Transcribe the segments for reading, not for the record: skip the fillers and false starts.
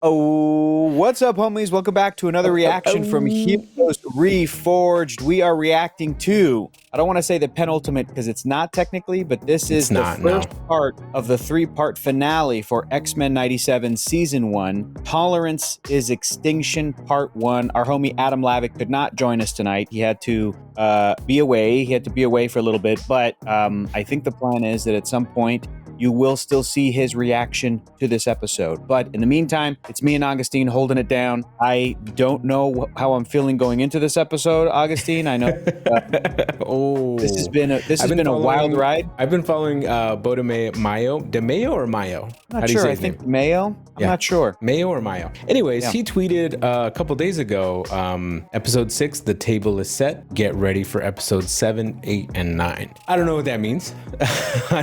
Oh, what's up, homies? Welcome back to another reaction from Heroes Reforged. We are reacting to, I don't want to say the penultimate because it's not technically, but this is the first part of the three-part finale for X-Men 97 Season 1. Tolerance is Extinction Part 1. Our homie Adam Lavick could not join us tonight. He had to be away. He had to be away for a little bit, but I think the plan is that at some point, you will still see his reaction to this episode. But in the meantime, it's me and Augustine holding it down. I don't know how I'm feeling going into this episode, Augustine. I know this has been a wild ride. I've been following Bo DeMayo or Mayo? I'm not sure. I think Mayo. I'm not sure. Mayo or Mayo. Anyways, he tweeted a couple days ago, episode 6, the table is set. Get ready for episode 7, 8, and 9. I don't know what that means.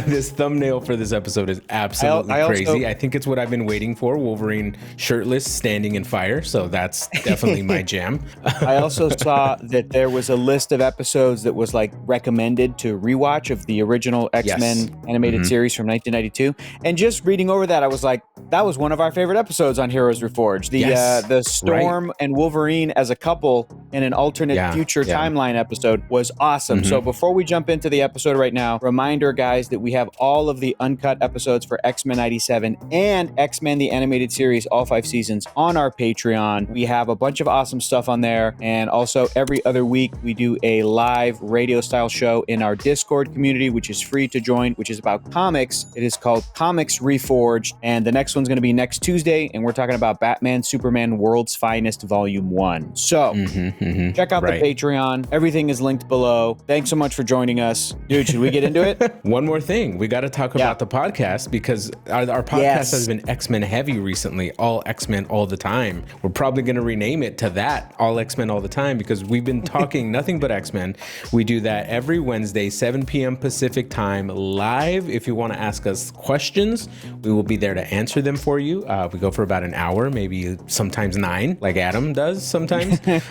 This thumbnail for this episode is absolutely crazy. I think it's what I've been waiting for. Wolverine shirtless, standing in fire. So that's definitely my jam. I also saw that there was a list of episodes that was like recommended to rewatch of the original X-Men animated series from 1992. And just reading over that, I was like, that was one of our favorite episodes on Heroes Reforged. The Storm and Wolverine as a couple in an alternate future timeline episode was awesome. So before we jump into the episode right now, reminder, guys, that we have all of the uncut episodes for X-Men 97 and X-Men the Animated Series, all 5 seasons, on our Patreon. We have a bunch of awesome stuff on there. And also every other week, we do a live radio style show in our Discord community, which is free to join, which is about comics. It is called Comics Reforged. And the next one's going to be next Tuesday. And we're talking about Batman, Superman, World's Finest, Volume 1. So check out the Patreon. Everything is linked below. Thanks so much for joining us. Dude, should we get into it? One more thing. We got to talk about the podcast, because our podcast has been X-Men heavy recently, all X-Men all the time. We're probably going to rename it to that, all X-Men all the time, because we've been talking nothing but X-Men. We do that every Wednesday, 7 p.m. Pacific time, live. If you want to ask us questions, we will be there to answer them for you. We go for about an hour, maybe sometimes 9, like Adam does sometimes. But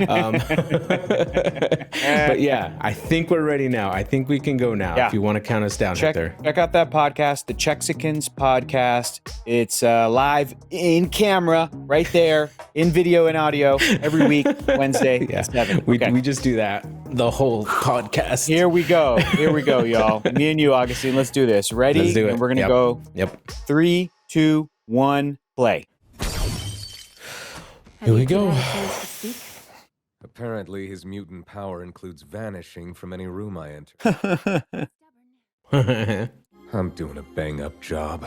yeah, I think we're ready now. I think we can go now if you want to count us down. Check out that podcast, the Chexicans podcast. It's live in camera, right there, in video and audio, every week, Wednesday at 7. We just do that the whole podcast. Here we go, y'all. Me and you, Augustine, let's do this. Ready? Let's do it. And we're gonna go 3, 2, 1, play. Here we go. Apparently, his mutant power includes vanishing from any room I enter. I'm doing a bang-up job.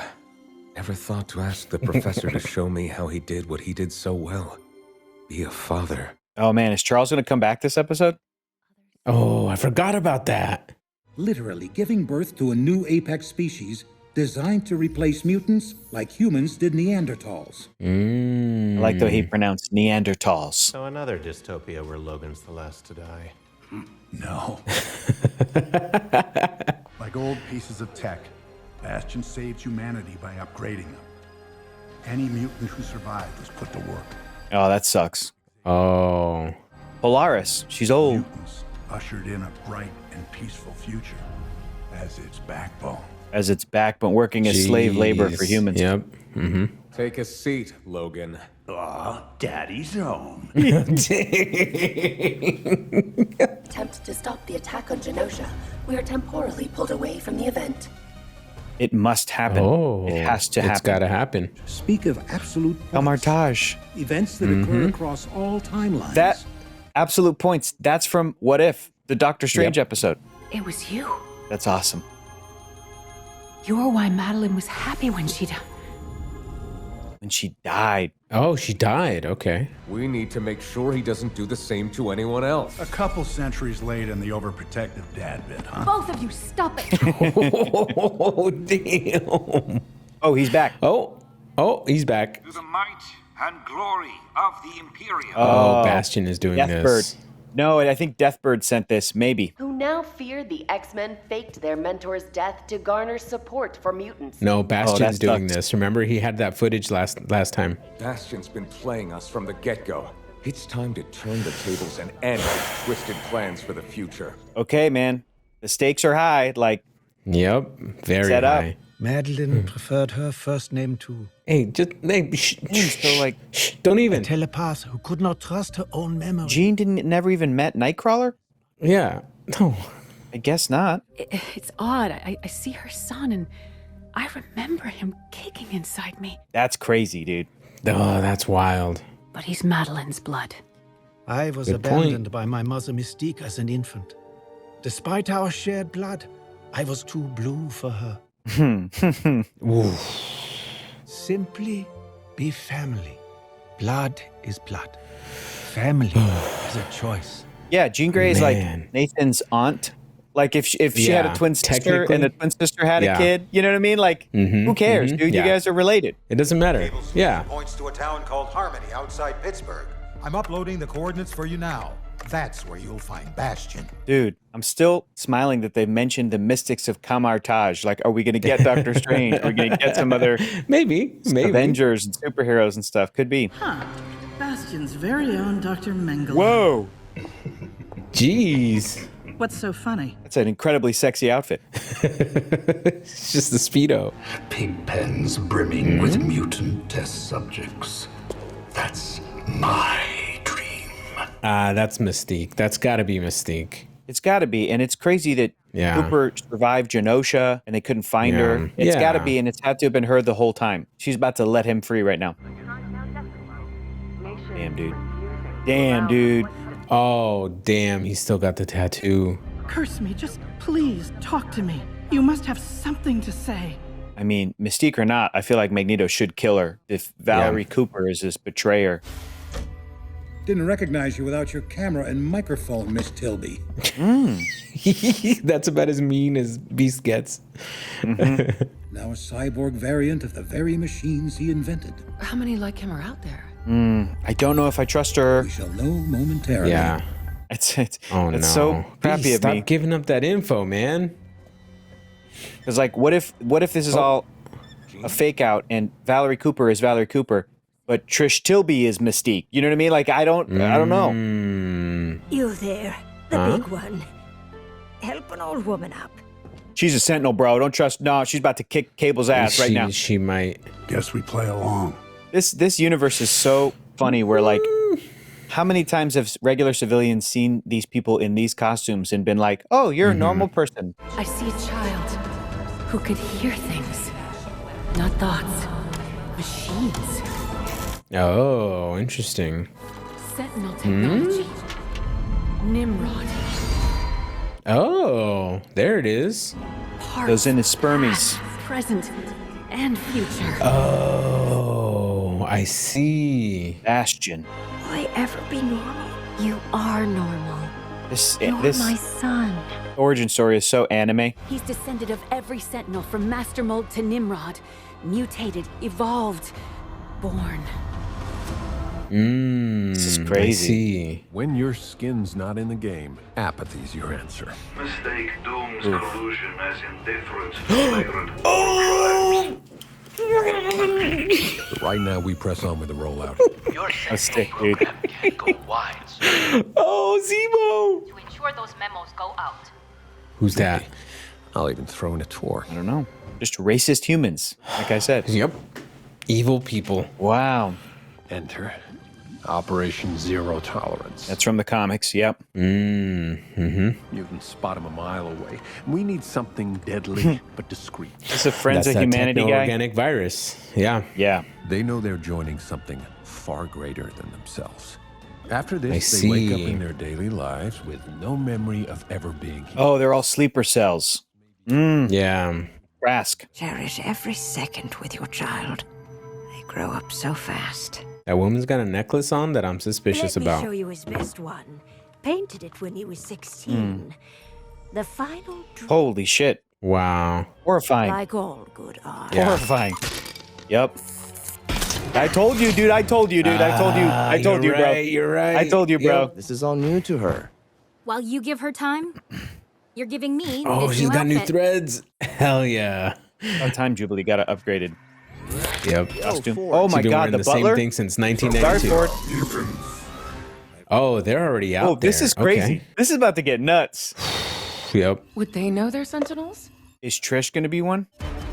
Never thought to ask the professor to show me how he did what he did so well. Be a father. Oh man, is Charles gonna come back this episode? Oh, I forgot about that. Literally giving birth to a new apex species designed to replace mutants like humans did Neanderthals. I like the way he pronounced Neanderthals. So another dystopia where Logan's the last to die. No. Like old pieces of tech, Bastion saved humanity by upgrading them. Any mutant who survived was put to work. Oh, that sucks. Oh. Polaris, she's old. Mutants ushered in a bright and peaceful future as its backbone. As its backbone, working as slave labor for humans. Yep. Take a seat, Logan. Ah, Daddy's home. Attempt to stop the attack on Genosha. We are temporally pulled away from the event. It must happen. Oh, it has to happen. It's got to happen. Speak of absolute points, Elmartage. events that occur across all timelines. That absolute points. That's from What If, the Doctor Strange episode. It was you. That's awesome. You're why Madeline was happy when she died. When she died. Oh, she died. Okay. We need to make sure he doesn't do the same to anyone else. A couple centuries late in the overprotective dad bit, huh? Both of you, stop it. Oh, damn. Oh, he's back. Oh, he's back. To the might and glory of the Imperium. Oh, Bastion is doing Deathbird. this. No, I think Deathbird sent this, maybe. Who now fear the X-Men faked their mentor's death to garner support for mutants. No, Bastion's that doing sucks. this. Remember, he had that footage last time. Bastion's been playing us from the get-go. It's time to turn the tables and end his twisted plans for the future. Okay, man. The stakes are high. Like, Yep, very set up. high. Madeline preferred her first name too. Hey, just So like, don't A even. telepath who could not trust her own memory. Jean never even met Nightcrawler? Yeah, no. I guess not. It's odd. I see her son, and I remember him kicking inside me. That's crazy, dude. Oh, that's wild. But he's Madeline's blood. I was Good abandoned by my mother Mystique as an infant. Despite our shared blood, I was too blue for her. Simply be family. Blood is blood. Family is a choice. Yeah, Jean Grey is Man. like Nathan's aunt. Like if she had a twin sister technically. and the twin sister had a kid, you know what I mean? Like, who cares, dude? Yeah. You guys are related. It doesn't matter. Yeah. Points to a town called Harmony outside Pittsburgh. I'm uploading the coordinates for you now. That's where you'll find Bastion. Dude, I'm still smiling that they mentioned the Mystics of Camartage. Like, are we going to get Doctor Strange? Are we going to get some other maybe Avengers and superheroes and stuff? Could be. Huh. Bastion's very own Dr. Mengele. Whoa. Jeez. What's so funny? That's an incredibly sexy outfit. It's just the Speedo. Pig pens brimming with mutant test subjects. That's my dream. That's Mystique. That's got to be Mystique. It's got to be. And it's crazy that Cooper survived Genosha and they couldn't find her. It's got to be, and it's had to have been her the whole time. She's about to let him free right now. Damn, dude. Damn, dude. Oh, damn. He's still got the tattoo. Curse me, just please talk to me. You must have something to say. I mean, Mystique or not, I feel like Magneto should kill her if Valerie Cooper is this betrayer. Didn't recognize you without your camera and microphone, Miss Tilby. That's about as mean as Beast gets. Now a cyborg variant of the very machines he invented. How many like him are out there? I don't know if I trust her. We shall know momentarily. Yeah. It's Oh, no. so crappy Beast, of me. Stop giving up that info, man. Because like, what if this is all a fake out and Valerie Cooper is Valerie Cooper, but Trish Tilby is Mystique? You know what I mean? Like, I don't know. You there, the big one. Help an old woman up. She's a Sentinel, bro. Don't trust. No, she's about to kick Cable's ass right now. She might. Guess we play along. This universe is so funny. Where like, how many times have regular civilians seen these people in these costumes and been like, "Oh, you're a normal person"? I see a child who could hear things, not thoughts, machines. Oh, interesting. Sentinel technology. Nimrod. Oh, there it is. Those in his spermies. Present and future. Oh, I see. Bastion. Will I ever be normal? You are normal. This You're my son. origin story is so anime. He's descended of every Sentinel from Master Mold to Nimrod. Mutated, evolved, born. This is crazy. I see. When your skin's not in the game, apathy's your answer. Mistake dooms collusion as indifference to flagrant crimes. Right now, we press on with the rollout. Your A stick, dude. can go wise. Oh, Zemo. To ensure those memos go out. Who's that? I'll even throw in a tour. I don't know. Just racist humans, like I said. Yep. Evil people. Wow. Enter Operation Zero Tolerance. That's from the comics. Yep. You can spot him a mile away. We need something deadly but discreet. It's a Friends That's of that Humanity guy. organic virus. Yeah. Yeah. They know they're joining something far greater than themselves. After I this, they wake up see. in their daily lives with no memory of ever being here. Oh, they're all sleeper cells. Yeah. Rask. Cherish every second with your child. They grow up so fast. That woman's got a necklace on that I'm suspicious Let about. me show you his best one. Painted it when he was 16. The final Holy shit. Wow. Horrifying. like all good art. Yeah. Horrifying. Yep. I told you, dude. I told you, dude. I told you. I told you, bro. You're right. I told you, bro. This is all new to her. While you give her time, you're giving me Oh, this she's got new outfit. threads. Hell yeah. On time, Jubilee got upgraded. Yep. Costume. Oh my She's been god, wearing the the butler. same thing since Sorry, 1992. Ford. Oh, they're already out Oh, this there. is crazy. Okay. This is about to get nuts. Yep. Would they know they're Sentinels? Is Trish going to be one?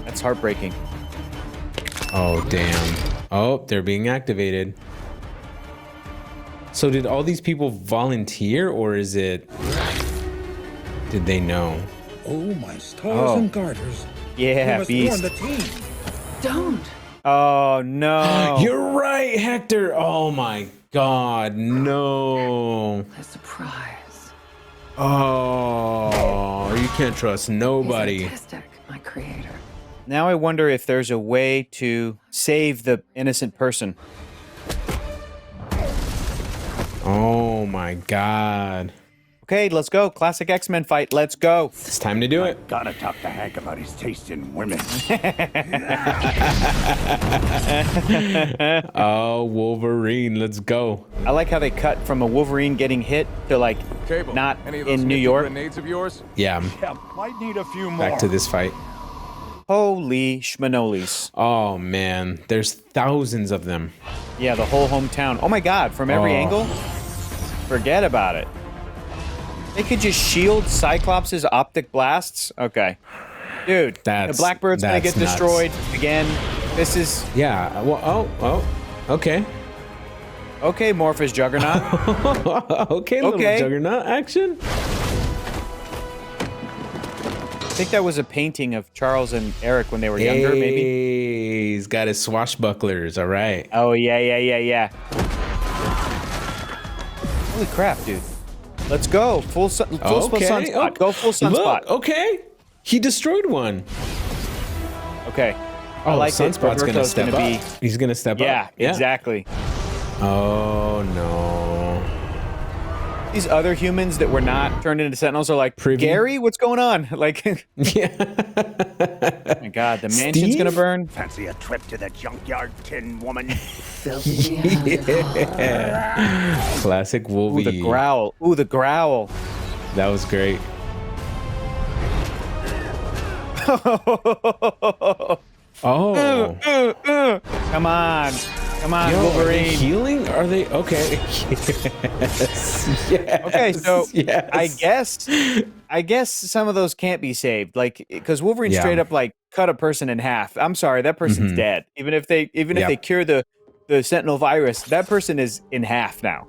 That's heartbreaking. Oh, damn. Oh, they're being activated. So did all these people volunteer, or is it... Did they know? Oh, my stars and garters. Yeah, beast. The team. Don't. Oh, no. You're right, Hector. Oh, my God. No. A surprise. Oh, you can't trust nobody. He's autistic, my creator. Now I wonder if there's a way to save the innocent person. Oh my God. Okay, let's go. Classic X-Men fight. Let's go. It's time to do it. Gotta talk to Hank about his taste in women. Oh, Wolverine. Let's go. I like how they cut from a Wolverine getting hit to like not in New York. Grenades of yours? Yeah. Might need a few more. Back to this fight. Holy schmanolis. Oh, man. There's thousands of them. Yeah, the whole hometown. Oh my God, from every angle? Forget about it. They could just shield Cyclops' optic blasts? Okay. Dude, the Blackbird's gonna get destroyed again. This is... Yeah, well, okay. Okay, Morpheus Juggernaut. Okay, little Juggernaut action. I think that was a painting of Charles and Eric when they were younger, maybe. He's got his swashbucklers, all right. Oh, yeah. Holy crap, dude. Let's go. Full sunspot. Go full sunspot. Look, okay. He destroyed one. Okay. Oh, I like Sunspot's going to step up. Be... He's going to step up. Yeah, exactly. Oh, no. These other humans that were not turned into Sentinels are like, Gary, what's going on? Like, yeah. Oh my God, the mansion's gonna burn. Fancy a trip to the junkyard, Tin Woman? Yeah. Classic Wolverine. Ooh, the growl. Ooh, the growl. That was great. Oh. Come on. Come on, Yo, Wolverine. Are they healing? Are they okay? Yes. Okay, so yes. I guess some of those can't be saved, like because Wolverine straight up like cut a person in half. I'm sorry, that person's dead. Even if they cure the Sentinel virus, that person is in half now.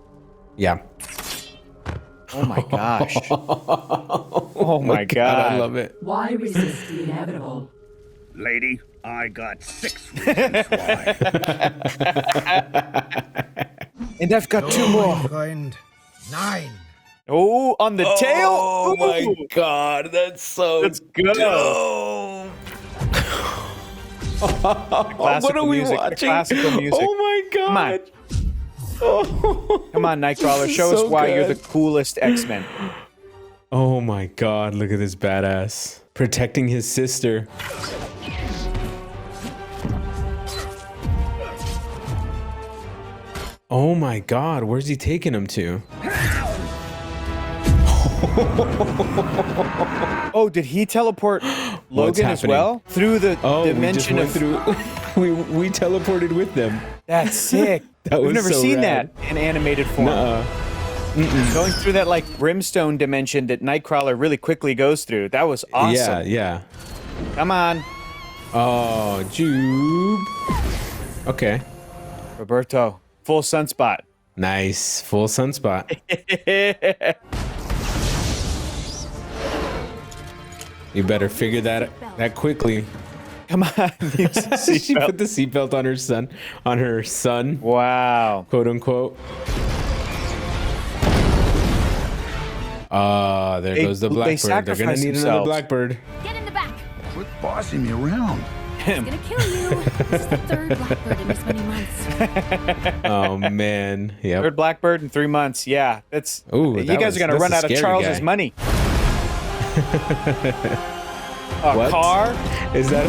Yeah. Oh my gosh. Oh my God. I love it. Why resist the inevitable? Lady, I got 6 reasons why. And I've got 2 more. 9. Oh, on the tail. Oh my God, that's so good. Dope. What are we watching? Classical music. Oh my God. Come on, Nightcrawler. Show us why you're the coolest X-Men. Oh my God, look at this badass. Protecting his sister. Oh my God, where's he taking him to? Oh, did he teleport Logan as well? Through the dimension of... we teleported with them. That's sick. We've never seen that in animated form. Going through that like brimstone dimension that Nightcrawler really quickly goes through. That was awesome. Yeah. Come on. Oh, Jube. Okay. Roberto, full sunspot. Nice, full sunspot. You better figure that quickly. Come on. She put the seatbelt on her son. Wow. Quote unquote. There goes the Blackbird. They're gonna need another Blackbird. Get in the back. Quit bossing me around. He's gonna kill you. This is the 3rd Blackbird in this many months. Oh man. Yep. 3rd Blackbird in 3 months. Yeah, that's. Ooh, you guys are gonna run out of Charles's money. A car? Is that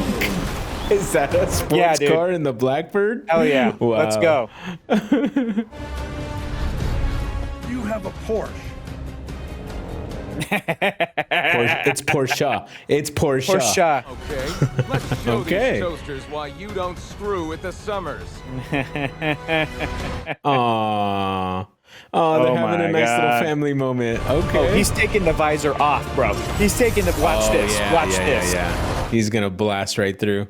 a sports car in the Blackbird? Hell yeah. Wow. Let's go. You have a Porsche. It's Porsche. It's Porsche. Okay, let's show these toasters why you don't screw with the Summers. Aww. Oh, they're having a nice little family moment. Okay. Oh, he's taking the visor off, bro. He's taking the... Watch this. Watch this. Yeah. He's gonna blast right through.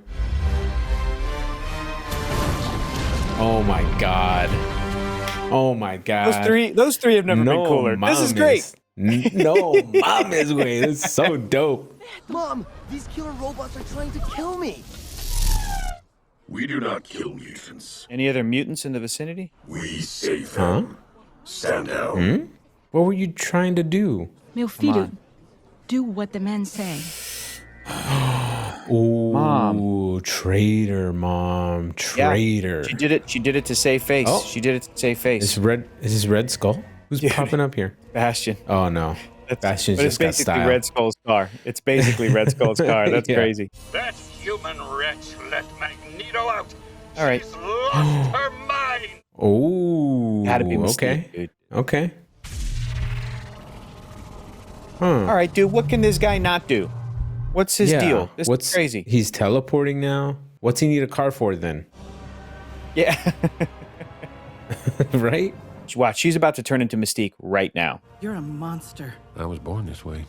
Oh my god. Oh my god. Those three have never been cooler. This is great. No mames, güey. This is so dope. Mom, these killer robots are trying to kill me. We do not kill mutants. Any other mutants in the vicinity? We save them. Stand down. Hmm? What were you trying to do? Meu filho, do what the men say. Ooh, Mom. Traitor, Mom. Traitor. Yeah, she did it to save face. Oh. She did it to save face. Is this Red Skull? Who's popping up here? Bastion. Oh no. Bastion's But it's just got basically style. Red Skull's car. It's basically Red Skull's car. That's Yeah. crazy. That human wretch let Magneto out. All right. She's lost her mind. Oh. Gotta be Mystique, okay. dude. Okay. All right, dude. What can this guy not do? What's his deal? This is crazy. He's teleporting now. What's he need a car for then? Yeah. Right? Watch, she's about to turn into Mystique right now. You're a monster. I was born this way.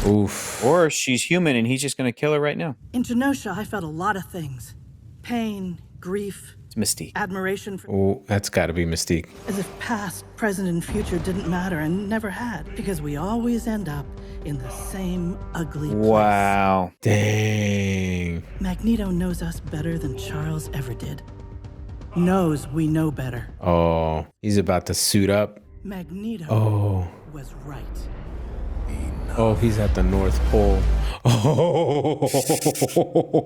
Oof. Or she's human and he's just going to kill her right now. In Genosha, I felt a lot of things. Pain, grief, It's Mystique. admiration for... Oh, that's got to be Mystique. As if past, present, and future didn't matter and never had. Because we always end up in the same ugly place. Wow. Dang. Magneto knows us better than Charles ever did. Knows we know better. Oh, he's about to suit up. Magneto was right. Oh, he's at the North Pole. Oh.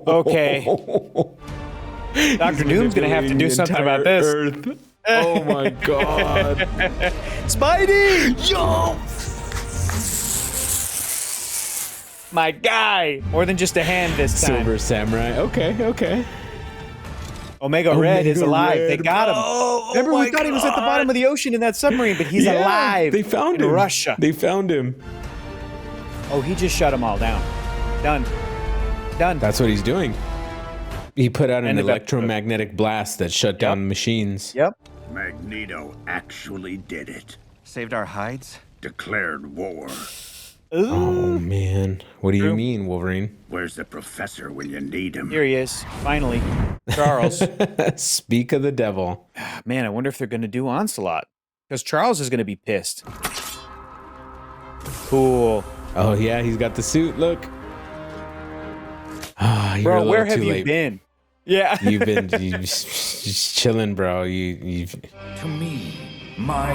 Okay. Dr. Doom's going to have to do something about this. Earth. Oh my god. Spidey! Yo! My guy! More than just a hand this time. Silver Samurai. Okay. Omega Red is alive. They Red, got him. bro. Remember, we thought he was at the bottom of the ocean in that submarine, but he's alive. They found in him. Russia. They found him. Oh, he just shut them all down. Done. That's what he's doing. He put out an End of electromagnetic blast that shut down machines. Yep. Magneto actually did it. Saved our hides? Declared war. Oh man, what do you mean, Wolverine? Where's the professor when you need him? Here he is. Finally. Charles. Speak of the devil. Man, I wonder if they're going to do Onslaught. Because Charles is going to be pissed. Cool. Oh yeah, he's got the suit. Look. Ah, you're a Bro, little where have too you late. been? Yeah. You've been just chilling, bro. You've To me, my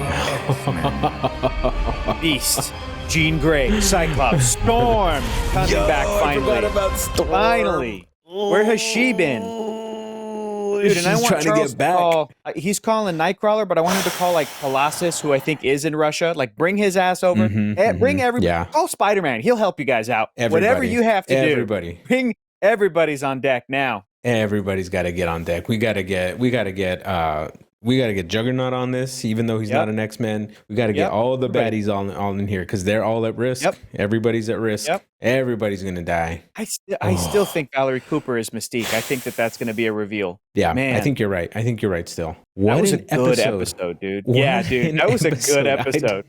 X-Men. Beast. Jean Grey. Cyclops. Storm. Coming back finally. I forgot about Storm. Finally. Where has she been? Dude, and I She's want trying to Charles get back. call, he's calling Nightcrawler, but I want him to call like Colossus, who I think is in Russia. Like, bring his ass over. Bring everybody. Yeah. Call Spider-Man. He'll help you guys out. Everybody. Whatever you have to do. Everybody. Bring everybody's on deck now. Everybody's got to get on deck. We got to get Juggernaut on this, even though he's not an X-Men. We got to get all the baddies all in here because they're all at risk. Yep. Everybody's at risk. Yep. Everybody's gonna die. I still think Valerie Cooper is Mystique. I think that's going to be a reveal. Yeah, Man. I think you're right. Still. What That was an a good episode, dude. What Yeah, dude. an That was a good episode.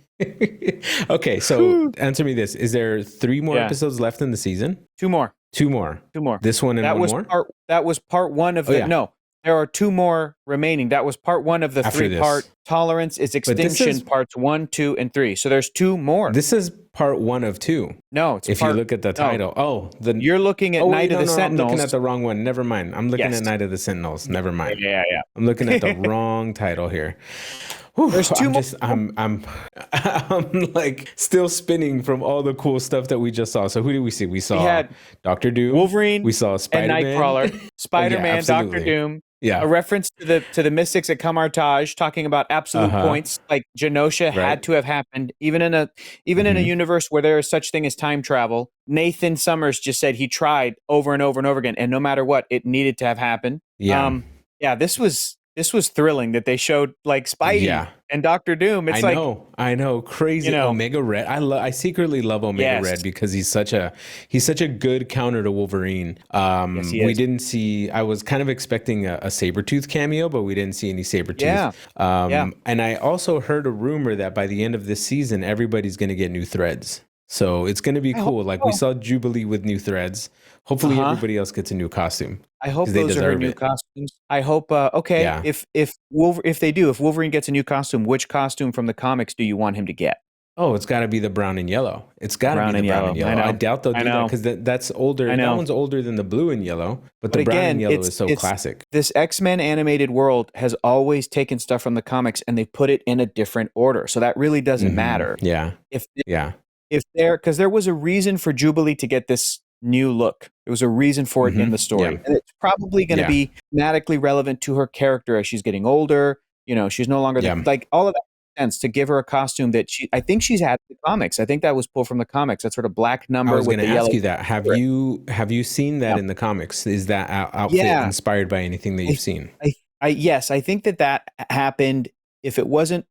Okay, so answer me this. Is there 3 more Yeah. episodes left in the season? 2 more. 2 more. 2 more. This one and that one was more? That was part 1 of the... yeah. No, there are 2 more remaining. That was part 1 of the After 3-part this. Tolerance is But this Extinction is- parts 1, 2, and 3. So there's 2 more. This is part 1 of 2. No, it's If part, you look at the no. title. Oh, You're looking at Night of the I'm Sentinels. looking at the wrong one. Never mind. I'm looking Yes. at Night of the Sentinels. Never mind. Yeah. I'm looking at the wrong title here. Whew, There's 2 more. I'm like still spinning from all the cool stuff that we just saw. So who did we see? We saw had Doctor Doom, Wolverine, we saw and Spider-Man, Nightcrawler, Spider-Man, Doctor absolutely. Doom. Yeah. A reference to the Mystics at Kamartaj talking about absolute Uh-huh. points, like Genosha Right. had to have happened, even in a universe where there is such thing as time travel. Nathan Summers just said he tried over and over and over again, and no matter what, it needed to have happened. Yeah. This was thrilling that they showed like Spidey Yeah. and Doctor Doom. It's I know, crazy. Omega Red. I secretly love Omega Yes. Red because he's such a good counter to Wolverine. Yes, he We is. didn't see. I was kind of expecting a Sabretooth cameo, but we didn't see any Sabretooth. Yeah. And I also heard a rumor that by the end of this season, everybody's going to get new threads. So it's going to be cool. Like we saw Jubilee with new threads. Hopefully everybody else gets a new costume. I hope those are her new costumes. I hope. If Wolverine gets a new costume, which costume from the comics do you want him to get? Oh, it's got to be the brown and yellow. It's got to be the brown and yellow. I doubt they'll do that because that's older. That one's older than the blue and yellow, but the brown and yellow is so classic. This X-Men animated world has always taken stuff from the comics and they put it in a different order. So that really doesn't matter. Yeah. Because there was a reason for Jubilee to get this new look. There was a reason for it in the story. Yeah. And it's probably going to be thematically relevant to her character as she's getting older. You know, she's no longer like all of that makes sense to give her a costume that I think she's had in the comics. I think that was pulled from the comics. That sort of black number. I was going to ask you that. Have you seen that in the comics? Is that outfit inspired by anything that you've seen? Yes, I think that happened. If it wasn't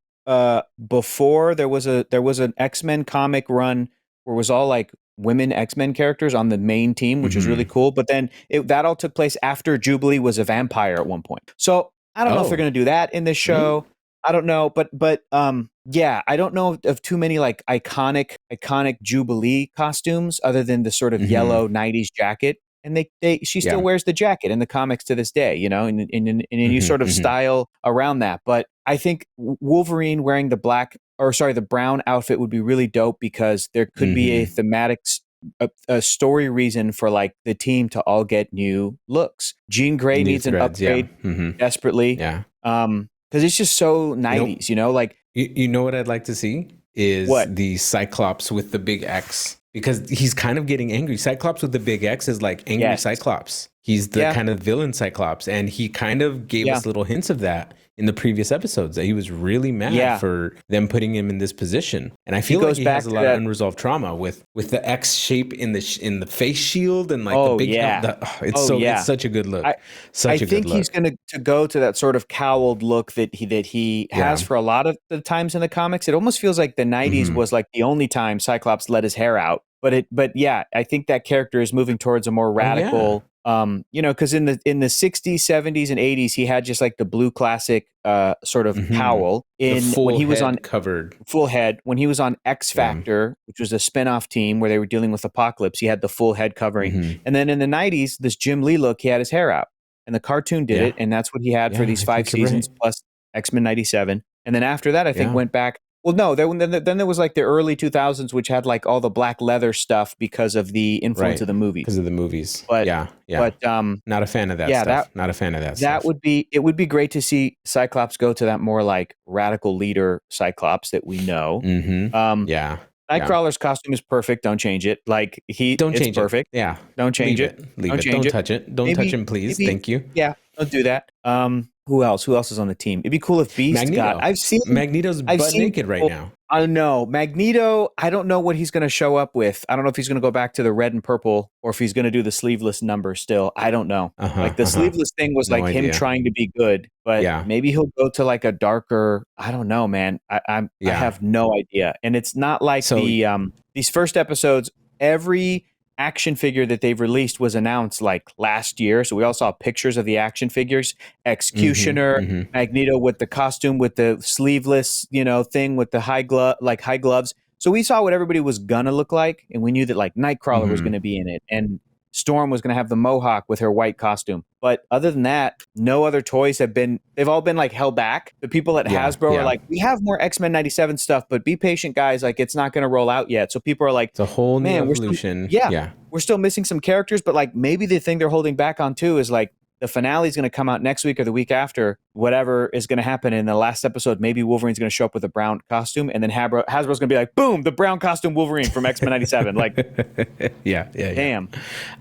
before, there was an X-Men comic run where it was all like women X-Men characters on the main team, which was really cool. But then that all took place after Jubilee was a vampire at one point. So I don't know if they're going to do that in this show. I don't know, but I don't know of too many like iconic Jubilee costumes other than the sort of yellow 90s jacket. And she still wears the jacket in the comics to this day, you know, in a new sort of style around that. But I think Wolverine wearing the brown outfit would be really dope because there could be a thematic, a story reason for like the team to all get new looks. Jean Grey needs an upgrade desperately. Yeah. Because it's just so 90s, you know, like. You know what I'd like to see is the Cyclops with the big X. Because he's kind of getting angry. Cyclops with the big X is like angry Cyclops. He's the kind of villain Cyclops. And he kind of gave us little hints of that in the previous episodes, that he was really mad for them putting him in this position. And I feel like he has a lot of unresolved trauma with the X shape in the face shield and like the big it's such a good look. I think he's going to go to that sort of cowled look that he has for a lot of the times in the comics. It almost feels like the 90s was like the only time Cyclops let his hair out. But I think that character is moving towards a more radical you know, because in the 60s, 70s, and 80s, he had just like the blue classic sort of cowl when he was on covered full head. When he was on X Factor, which was a spinoff team where they were dealing with Apocalypse, he had the full head covering. And then in the 90s, this Jim Lee look, he had his hair out, and the cartoon did it, and that's what he had for these 5 seasons plus X-Men 97. And then after that, I think went back. Well, no, then there was like the early 2000s, which had like all the black leather stuff because of the influence of the movies. Because of the movies. But not a fan of that stuff. Not a fan of that stuff. It would be great to see Cyclops go to that more like radical leader Cyclops that we know. Nightcrawler's costume is perfect. Don't change it. Like it's perfect. Yeah. Don't change it. Leave it. Don't touch it. Don't touch him, please. Thank you. Yeah. Don't do that. Who else? Who else is on the team? It'd be cool if Beast got. Magneto's butt naked right now. I don't know. Magneto, I don't know what he's going to show up with. I don't know if he's going to go back to the red and purple or if he's going to do the sleeveless number still. I don't know. Like the sleeveless thing was like him trying to be good, but maybe he'll go to like a darker. I don't know, man. I have no idea. And it's not like these first episodes. Every action figure that they've released was announced like last year. So we all saw pictures of the action figures. Executioner, Magneto with the costume, with the sleeveless, thing with the high gloves. So we saw what everybody was gonna look like, and we knew that like Nightcrawler was gonna be in it, and Storm was gonna have the mohawk with her white costume. But other than that, no other toys they've all been like held back. The people at Hasbro are like, we have more X-Men 97 stuff, but be patient, guys. Like it's not going to roll out yet. So people are like, it's a whole new evolution. We're still missing some characters, but like maybe the thing they're holding back on too is like the finale is going to come out next week or the week after, whatever is going to happen in the last episode. Maybe Wolverine's going to show up with a brown costume, and then Hasbro's going to be like, boom, the brown costume Wolverine from X-Men 97. Like, damn.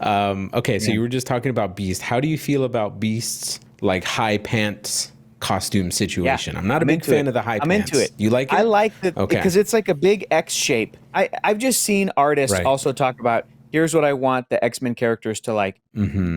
Okay, so you were just talking about Beast. How do you feel about Beast's like high pants costume situation? I'm not a big fan of the high pants. I'm into it. You like it? I like it because it's like a big X shape. I've just seen artists also talk about, here's what I want the X-Men characters to like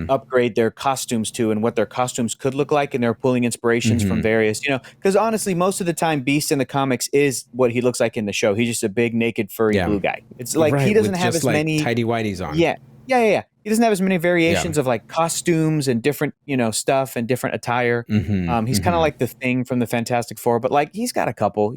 upgrade their costumes to, and what their costumes could look like. And they're pulling inspirations from various, because honestly, most of the time Beast in the comics is what he looks like in the show. He's just a big, naked, furry blue guy. It's like he doesn't have as many tidy whities on. Yeah. He doesn't have as many variations of like costumes and different, stuff and different attire. He's kind of like the Thing from the Fantastic Four, but like he's got a couple.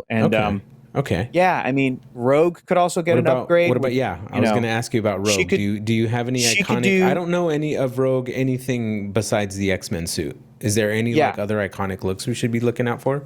And Okay. Yeah, I mean, Rogue could also get an upgrade. What about? Yeah, I was going to ask you about Rogue. Do you have any iconic? I don't know any of Rogue anything besides the X-Men suit. Is there any like other iconic looks we should be looking out for?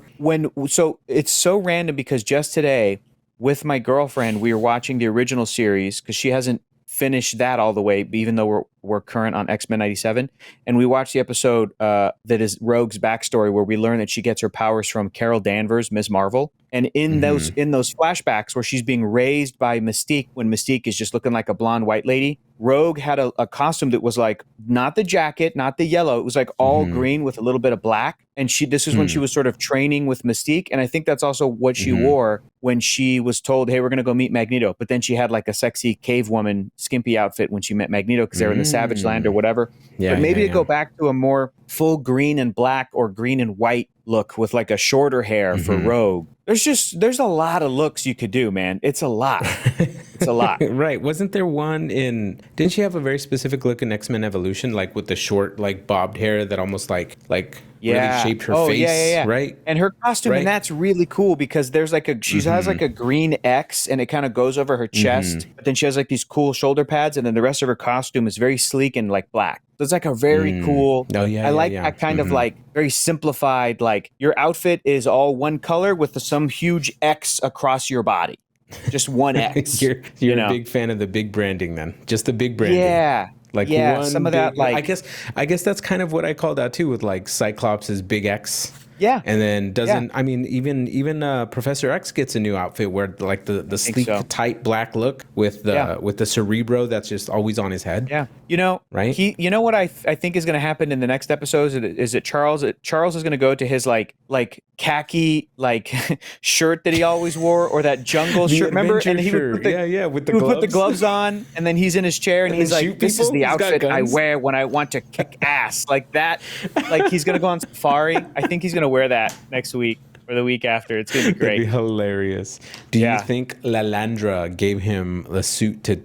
So it's so random because just today with my girlfriend we were watching the original series because she hasn't finished that all the way, even though we're current on X-Men 97, and we watched the episode that is Rogue's backstory, where we learn that she gets her powers from Carol Danvers, Ms. Marvel, and in those flashbacks where she's being raised by Mystique when Mystique is just looking like a blonde white lady, Rogue had a costume that was like not the jacket, not the yellow, it was like all green with a little bit of black, and this is when she was sort of training with Mystique, and I think that's also what she wore when she was told, hey, we're going to go meet Magneto, but then she had like a sexy cave woman skimpy outfit when she met Magneto because they were in the Savage Land or whatever. But maybe to go back to a more full green and black or green and white look with like a shorter hair for Rogue. There's a lot of looks you could do, man. It's a lot. It's a lot. Right. Wasn't there one didn't she have a very specific look in X-Men Evolution, like with the short, like bobbed hair that almost like really shaped her face, right? And her costume, and that's really cool because there's like she has like a green X and it kind of goes over her chest, but then she has like these cool shoulder pads, and then the rest of her costume is very sleek and like black. So it's like a very cool. I like that kind of like very simplified, like your outfit is all one color with some huge X across your body. Just one X. You're a big fan of the big branding then. Just the big branding. Yeah. Like some of that, like I guess that's kind of what I called out too with like Cyclops' big X. Yeah. And then I mean even Professor X gets a new outfit where like the sleek tight black look with the Cerebro that's just always on his head. Yeah. You know, right? You know what I think is going to happen in the next episode is that Charles is going to go to his like khaki like shirt that he always wore, or that jungle shirt, remember? And he would put the gloves on, and then he's in his chair and he's like, this is the outfit I wear when I want to kick ass, like that. Like he's going to go on safari. I think he's going to wear that next week or the week after. It's going to be great. That'd be hilarious. Do you think Lalandra gave him the suit to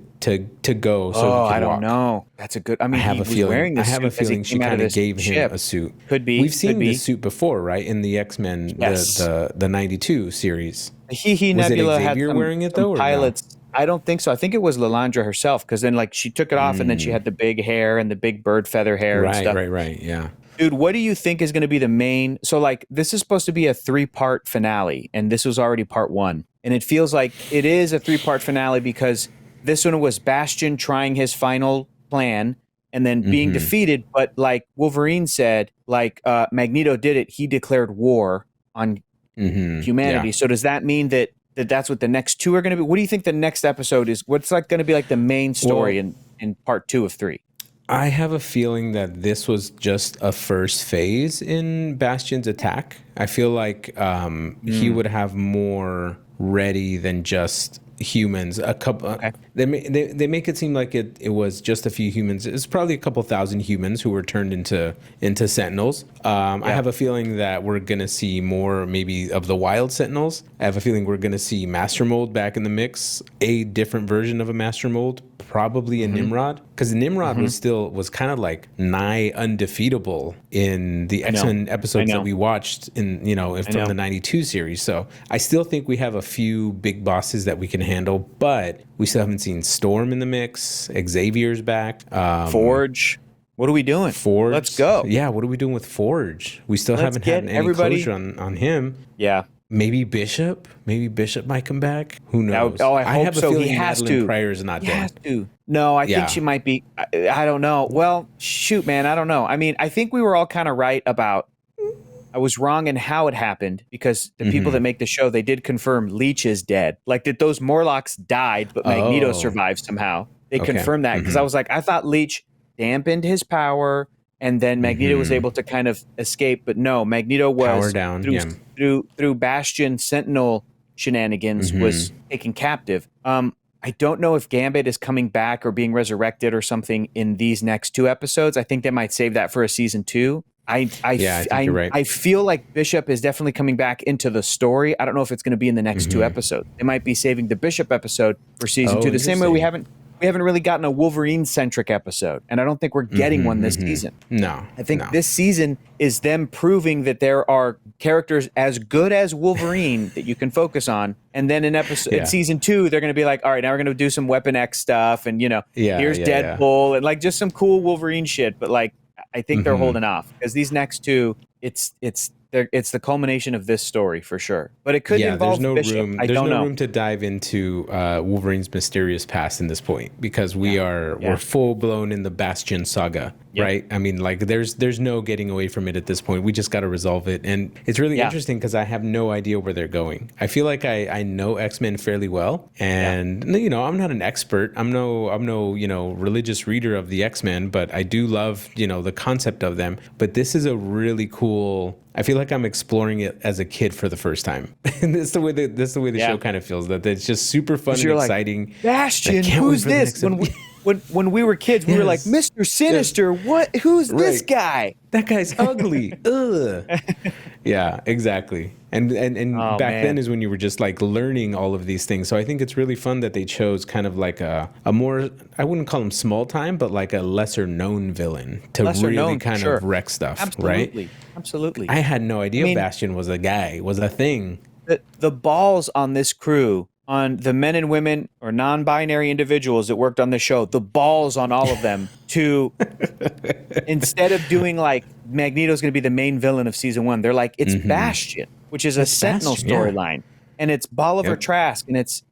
go so he could walk? I don't know. That's a good. I mean, I have a feeling. I have a feeling she kind of gave him a suit. Could be. We've seen this suit before, right? In the X-Men, the 92 series. Was Nebula it Xavier had wearing it though? Pilots. I don't think so. I think it was Lalandra herself, because then like she took it off and then she had the big hair and the big bird feather hair and stuff. Right. Yeah. Dude, what do you think is going to be the main? So like this is supposed to be a 3-part finale, and this was already part 1, and it feels like it is a 3-part finale because this one was Bastion trying his final plan and then being defeated. But like Wolverine said, like Magneto did it. He declared war on humanity. Yeah. So does that mean that that's what the next 2 are going to be? What do you think the next episode is? What's like going to be like the main story in part 2 of 3? I have a feeling that this was just a first phase in Bastion's attack. I feel like he would have more ready than just humans. A couple. They make it seem like it was just a few humans. It's probably a couple thousand humans who were turned into Sentinels. I have a feeling that we're gonna see more maybe of the wild Sentinels. I have a feeling we're gonna see Master Mold back in the mix. A different version of a Master Mold, probably a Nimrod, because Nimrod was kind of like nigh undefeatable in the X-Men episodes that we watched in from the 92 series. So I still think we have a few big bosses that we can handle, but we still haven't seen Storm in the mix. Xavier's back. Forge. What are we doing? Forge. Let's go. Yeah, what are we doing with Forge? We still haven't had any closure on him. Yeah. Maybe Bishop. Maybe Bishop might come back. Who knows? I hope have a so. feeling He has Madeline to. Pryor's not dead. He has to. No, I think she might be. I don't know. Well, shoot, man. I don't know. I mean, I think we were all kind of right about. I was wrong in how it happened, because the people that make the show, they did confirm Leech is dead. Like that those Morlocks died, but Magneto survived somehow. They confirmed that, because I was like, I thought Leech dampened his power and then Magneto was able to kind of escape, but no, Magneto was power down through Bastion Sentinel shenanigans was taken captive. I don't know if Gambit is coming back or being resurrected or something in these next 2 episodes. I think they might save that for a season 2. I think you're right. I feel like Bishop is definitely coming back into the story. I don't know if it's going to be in the next 2 episodes. They might be saving the Bishop episode for season 2, the same way we haven't we haven't really gotten a Wolverine-centric episode, and I don't think we're getting one this season. No. I think this season is them proving that there are characters as good as Wolverine that you can focus on, and then in season 2, they're going to be like, all right, now we're going to do some Weapon X stuff, and here's Deadpool, and like just some cool Wolverine shit. But like, I think they're holding off because these next two, it's the culmination of this story for sure. But it could involve Bishop. There's no room to dive into Wolverine's mysterious past in this point because we're full blown in the Bastion saga, right? I mean, like there's no getting away from it at this point. We just got to resolve it, and it's really interesting because I have no idea where they're going. I feel like I know X-Men fairly well, and I'm not an expert. I'm no religious reader of the X-Men, but I do love the concept of them. But this is a really cool. I feel like I'm exploring it as a kid for the first time. And that's the way the show kind of feels. That it's just super fun and exciting. Like, Bastion, who's this? When we were kids, we were like, Mr. Sinister, what? Who's this guy? That guy's ugly. Ugh. Yeah, exactly. And back then is when you were just like learning all of these things. So I think it's really fun that they chose kind of like a more, I wouldn't call him small time, but like a lesser known villain to really kind of wreck stuff. Absolutely. Right? Absolutely. I had no idea Bastion was a thing. The balls on this crew, on the men and women or non-binary individuals that worked on the show, the balls on all of them to, instead of doing like Magneto's going to be the main villain of season 1, they're like, it's Bastion, which is a Sentinel storyline. And it's Bolivar Trask, and it's,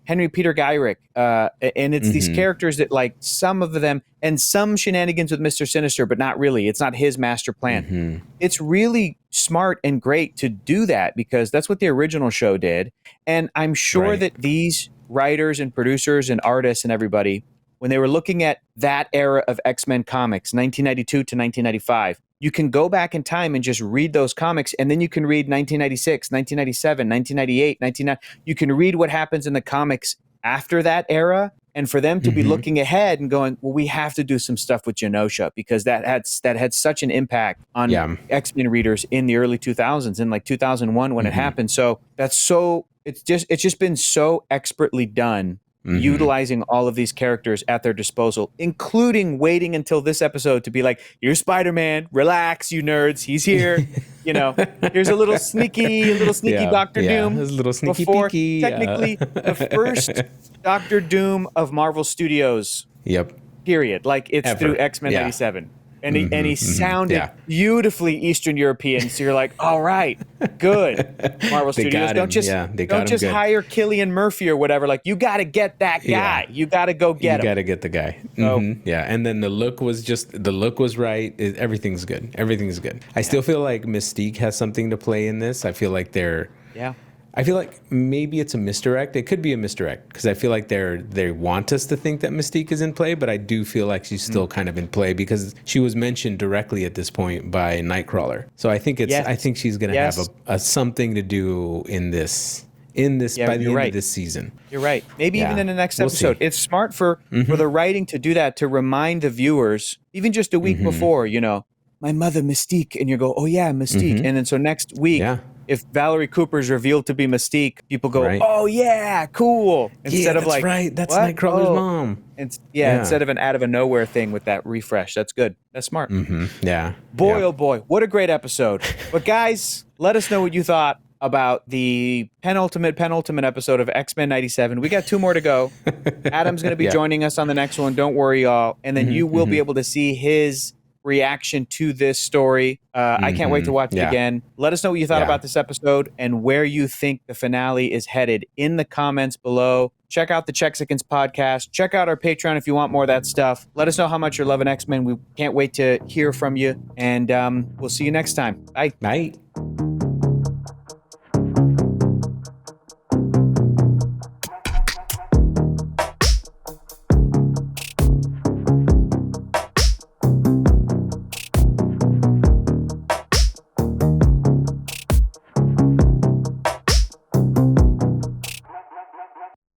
Henry Peter Gyrick, and it's these characters that like some of them, and some shenanigans with Mr. Sinister, but not really. It's not his master plan. It's really smart and great to do that because that's what the original show did. And I'm sure that these writers and producers and artists and everybody, when they were looking at that era of X-Men comics, 1992 to 1995, you can go back in time and just read those comics, and then you can read 1996, 1997, 1998, 1990. You can read what happens in the comics after that era, and for them to be looking ahead and going, well, we have to do some stuff with Genosha because that had such an impact on X-Men readers in the early 2000s, in like 2001 when it happened. So it's just been so expertly done. Utilizing all of these characters at their disposal, including waiting until this episode to be like, here's Spider-Man, relax, you nerds, he's here. Here's a little sneaky Doctor Doom. His little sneaky before, peeky. Technically, the first Doctor Doom of Marvel Studios. Yep. Period. Like it's through X-Men 97. And he sounded beautifully Eastern European. So you're like, all right, good. Marvel Studios, don't just hire Cillian Murphy or whatever. Like, you got to get that guy. You got to go get him. You got to get the guy. And then the look was right. Everything's good. Everything's good. I still feel like Mystique has something to play in this. I feel like I feel like maybe it's a misdirect. It could be a misdirect because I feel like they want us to think that Mystique is in play, but I do feel like she's still kind of in play because she was mentioned directly at this point by Nightcrawler. So I think I think she's going to have a something to do in this by the end of this season. You're right. Maybe even in the next episode. It's smart for the writing to do that, to remind the viewers, even just a week before, my mother Mystique, and you go, oh yeah, Mystique. And then so next week, if Valerie Cooper is revealed to be Mystique, people go, oh yeah, cool. Instead of like, right, that's Nightcrawler's mom. Instead of an out of a nowhere thing with that refresh. That's good. That's smart. Boy, oh boy, what a great episode. But guys, let us know what you thought about the penultimate episode of X-Men 97. We got 2 more to go. Adam's going to be joining us on the next one. Don't worry, y'all. And then you will be able to see his reaction to this story. I can't wait to watch it again. Let us know what you thought about this episode and where you think the finale is headed in the comments below. Check out the Chexicans podcast. Check out our Patreon if you want more of that stuff. Let us know how much you're loving X-Men. We can't wait to hear from you. And we'll see you next time. Bye. Bye.